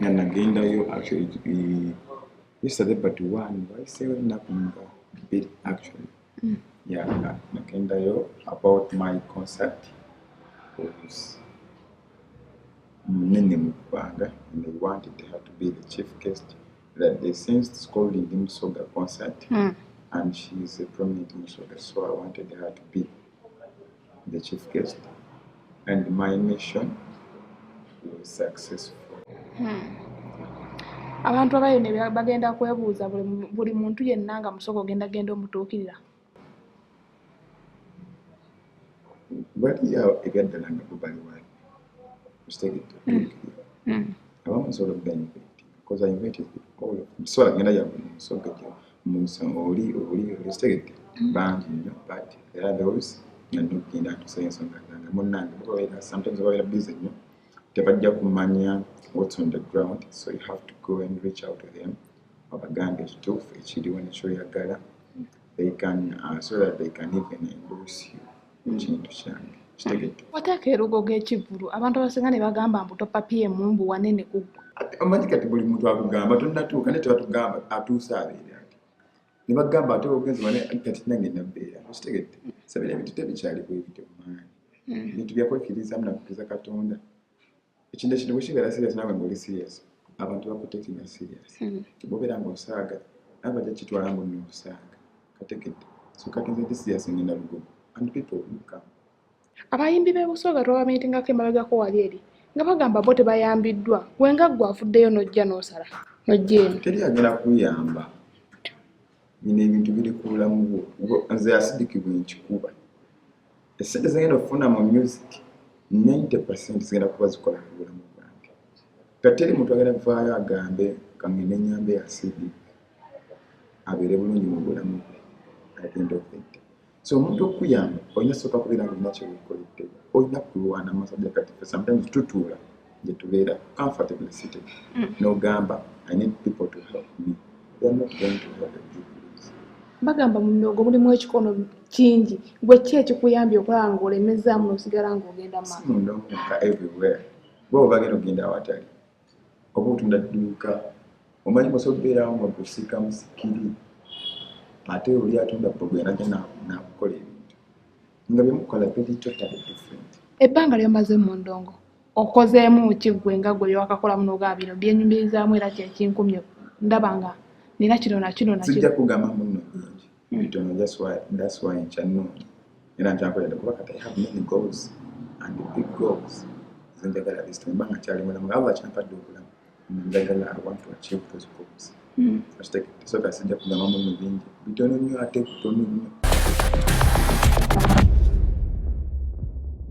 And again, you actually yesterday, but one, why say when nothing bit actually. Yeah, again, about my concert was minimum banga, and they wanted her to be the chief guest. That they since called in the Musoga concert, and she's a prominent Musoga, so I wanted her to be the chief guest. And my mission was successful. Abantu abayo ne bagenda kwebuuza buli muntu yenna nga Musoga genda omutuukirira. But yeah, again, the land of Bali one was taken to I want sort of benefit because I invited all of them. So I'm going to so get you Oli, let's take it. Band, but there are those and looking at to say something like that. Sometimes we're busy. Mania, what's on the ground, so you have to go and reach out to them. Abaganda too, actually when you show your gala, they can so that they can even endorse you. Wataka erugo g'ekivvulu abantu abasinga ne bagamba mbu topapiye mumbu wanene kuggwa. Omanyi kati buli muntu akugamba tonnatuuka ne tebatugamba atuuse abeere ati ne bagamba ate ogenzi bane kati nange nabbeera okitegedde sabira ebintu tebikyali bwebityo mumaanyi bintu byakwekirizamu nakkiriza Katonda ekintu ekino bwekibeera serious nawe ng'oli serious abantu bakutekinga serious bw'obeera ng'osaaga abajja kitwala ngu n'osaaga kategedde so kati nze ndi serious ngenda lugogo and people will come. Abayimbi b'e Busoga twabamiitingako emabegako wali eri nga bagamba bo tebayambiddwa gwenga gwe afuddeyo n'ojja n'osala n'ojja eno. Teri agenda kuyamba bino ebintu biri ku bulamu bwo nze asidikibwa enkikuba esente zigenda okufuna mu music 90% zigenda kuba zikola ku bulamu bwange kati teri muntu agenda kuvaayo agambe kangende enyambe ya CD abeere bulungi mu bulamu bwe agenda okudde. So omuntu okuyamba olina sooka kubeera nga olina kyewikoledde olina kulwana amasajja kati sometimes tutuula gye tubeera comfortably seated n'ogamba I need people to help me. They are not going to help you. Bagamba mu myogo mulimu ekikono kingi gwe ki ekikuyambye okulaba ng'olemezaamu n'osigala ng'ogenda maaso. Si munda omuka everywhere bo bagenda okugenda awatali oba otunda dduuka omanyi osobola okubeerawo nga gusiika musikiri ate oli atunda bogo yanajja n'akukola ebintu nga byemukola biri totally different. Ebbanga ly'omaze mu ndongo okozeemu ki gwe nga gwe byewakakolamu n'ogaba bino byenyumirizaamu era kyekinkumye ndaba nga nina kino na kino na kino. Sijja kugamba muno bingi bitono that's why nkyanoonya era nkyankoledde kuba kati I have many goals and big goals zenjagala this time banga kyali mulamu Allah kyampadde obulamu njagala I want to achieve those goals. So sijja kugamba muno bingi bitono nnyo ate bitono nnyo.